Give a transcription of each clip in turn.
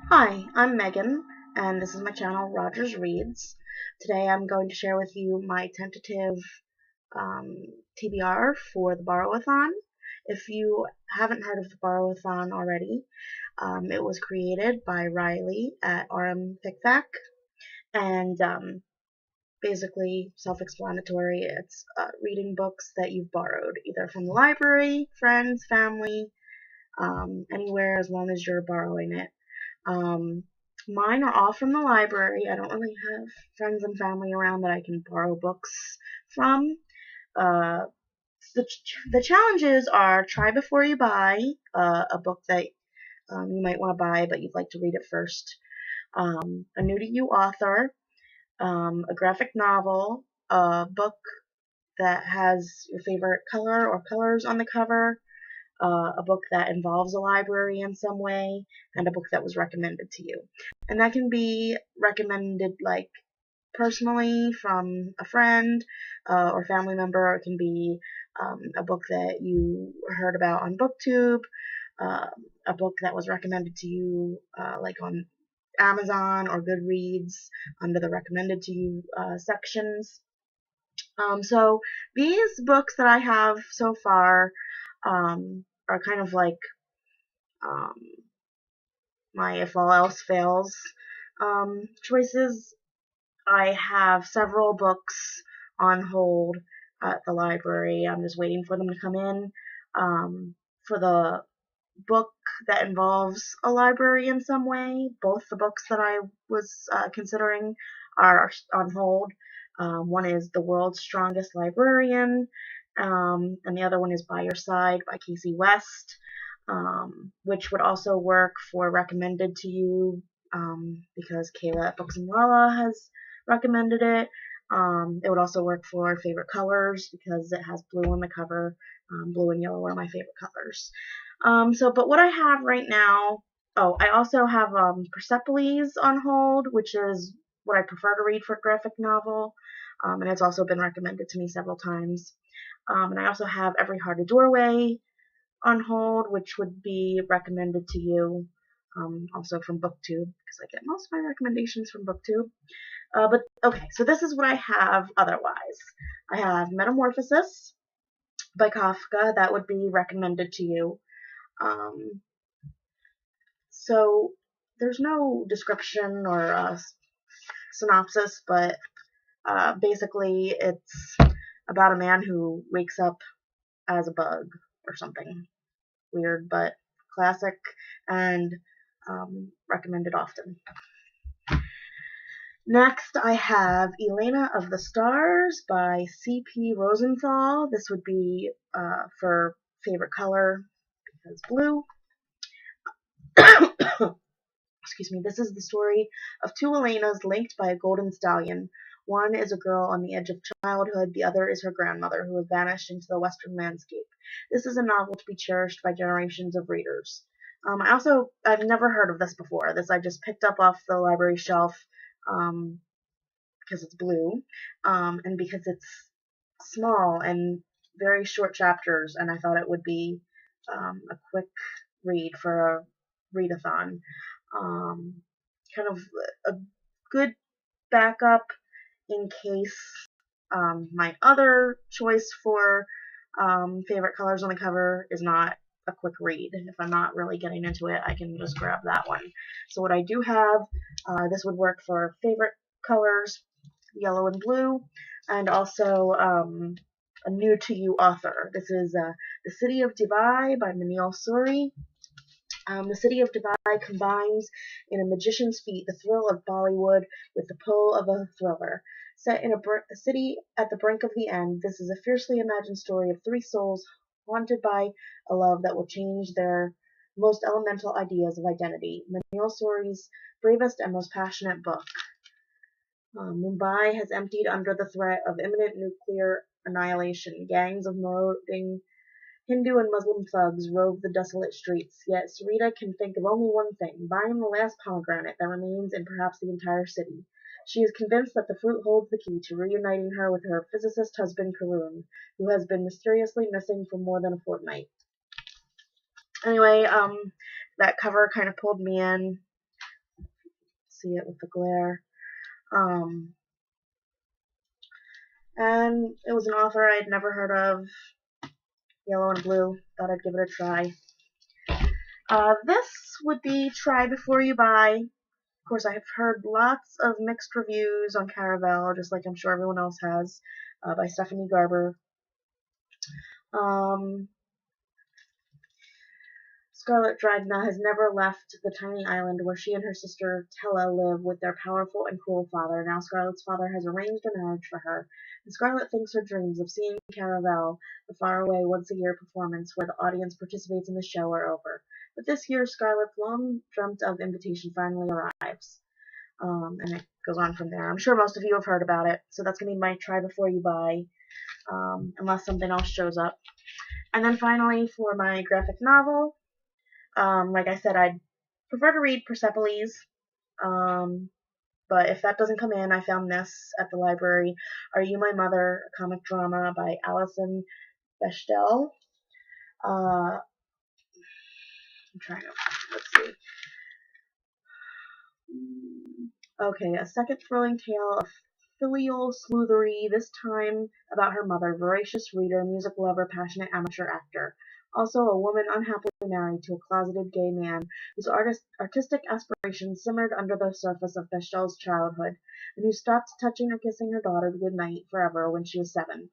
Hi, I'm Megan, and this is my channel, Rogers Reads. Today I'm going to share with you my tentative um, TBR for the Borrowathon. If you haven't heard of the Borrowathon already, it was created by Riley at RM Fic and basically self-explanatory. It's reading books that you've borrowed, either from the library, friends, family, anywhere as long as you're borrowing it. Um, Mine are all from the library. I don't really have friends and family around that I can borrow books from. Uh, the challenges are try before you buy a book that you might want to buy, but you'd like to read it first. A new to you author, a graphic novel, a book that has your favorite color or colors on the cover, a book that involves a library in some way, and a book that was recommended to you. And that can be recommended like personally from a friend or family member. It can be a book that you heard about on BookTube, uh, a book that was recommended to you like on Amazon or Goodreads under the recommended to you sections. So these books that I have so far are kind of like um, my if all else fails choices. I have several books on hold at the library. I'm just waiting for them to come in. For the book that involves a library in some way, both the books that I was considering are on hold. One is The World's Strongest Librarian, and the other one is By Your Side by Casey West, which would also work for recommended to you because Kayla at Books and Lala has recommended it. It would also work for favorite colors because it has blue on the cover. Blue and yellow are my favorite colors. But what I have right now, I also have Persepolis on hold, which is what I prefer to read for graphic novel, and it's also been recommended to me several times. And I also have Every Heart a Doorway on hold, which would be recommended to you, also from BookTube, because I get most of my recommendations from BookTube. But okay, so this is what I have otherwise. I have Metamorphosis by Kafka, that would be recommended to you. So there's no description or synopsis, but basically it's about a man who wakes up as a bug or something weird, but classic and recommended often. Next, I have Elena of the Stars by C.P. Rosenthal. This would be for favorite color because blue. Excuse me. This is the story of two Elenas linked by a golden stallion. One is a girl on the edge of childhood, the other is her grandmother, who has vanished into the western landscape. This is a novel to be cherished by generations of readers. I've never heard of this before. This I just picked up off the library shelf because it's blue, and because it's small and very short chapters, and I thought it would be a quick read for a readathon. Kind of a good backup in case my other choice for favorite colors on the cover is not a quick read. If I'm not really getting into it, I can just grab that one. So what I do have, this would work for favorite colors, yellow and blue, and also a new to you author. This is The City of Dubai by Manil Suri. The City of Dubai combines in a magician's feat the thrill of Bollywood with the pull of a thriller. Set in a city at the brink of the end, this is a fiercely imagined story of three souls haunted by a love that will change their most elemental ideas of identity. Manil Suri's bravest and most passionate book. Mumbai has emptied under the threat of imminent nuclear annihilation. Gangs of marauding Hindu and Muslim thugs rove the desolate streets, yet Sarita can think of only one thing, buying the last pomegranate that remains in perhaps the entire city. She is convinced that the fruit holds the key to reuniting her with her physicist husband Karun, who has been mysteriously missing for more than a fortnight. Anyway, that cover kind of pulled me in. see it with the glare. And it was an author I had never heard of, Yellow and Blue. Thought I'd give it a try. This would be Try Before You Buy. Of course, I have heard lots of mixed reviews on Caravelle, just like I'm sure everyone else has, by Stephanie Garber. Scarlet Dragna has never left the tiny island where she and her sister Tella live with their powerful and cruel father. Now Scarlet's father has arranged a marriage for her, and Scarlet thinks her dreams of seeing Caravelle, the faraway once-a-year performance where the audience participates in the show, are over. But this year, Scarlet's long-dreamt-of invitation finally arrives. And it goes on from there. I'm sure most of you have heard about it, so that's going to be my Try Before You Buy, unless something else shows up. And then finally, for my graphic novel, like I said, I'd prefer to read Persepolis, but if that doesn't come in, I found this at the library, Are You My Mother? A comic drama by Alison Bechdel. I'm trying to, let's see. Okay, a second thrilling tale of filial sleuthery, this time about her mother, voracious reader, music lover, passionate amateur actor. Also a woman unhappily married to a closeted gay man whose artistic aspirations simmered under the surface of Bechdel's childhood, and who stopped touching or kissing her daughter goodnight forever when she was 7.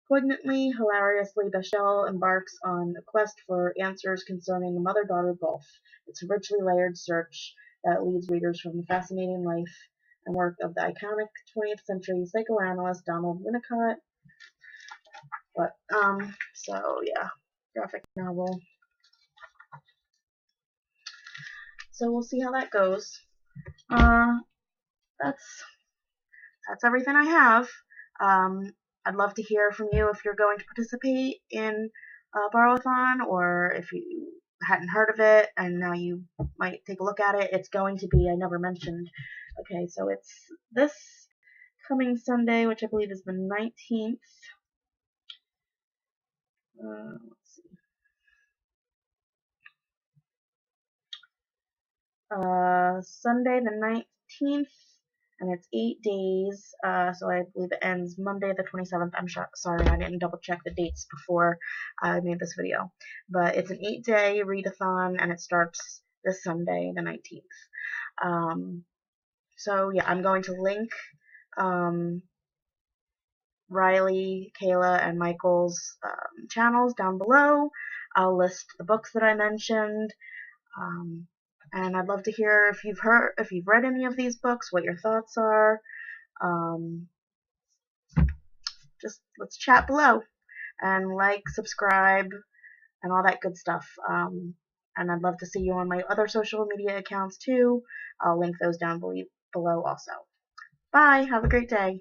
Poignantly, hilariously, Bechdel embarks on a quest for answers concerning the mother-daughter gulf. It's a richly layered search that leads readers from the fascinating life and work of the iconic 20th century psychoanalyst Donald Winnicott. But, so yeah, graphic novel. So we'll see how that goes. That's everything I have. I'd love to hear from you if you're going to participate in Borrowathon, or if you hadn't heard of it and now you might take a look at it. It's going to be, I never mentioned. Okay, so it's this coming Sunday, which I believe is the 19th. Let's see. Sunday the 19th, and it's 8 days, so I believe it ends Monday the 27th. I'm sorry, I didn't double check the dates before I made this video, but it's an 8-day readathon, and it starts this Sunday the 19th. So yeah, I'm going to link Riley, Kayla, and Michael's channels down below. I'll list the books that I mentioned. And I'd love to hear if you've read any of these books, what your thoughts are. Just let's chat below, and like, subscribe, and all that good stuff. And I'd love to see you on my other social media accounts too. I'll link those down below also. Bye. Have a great day.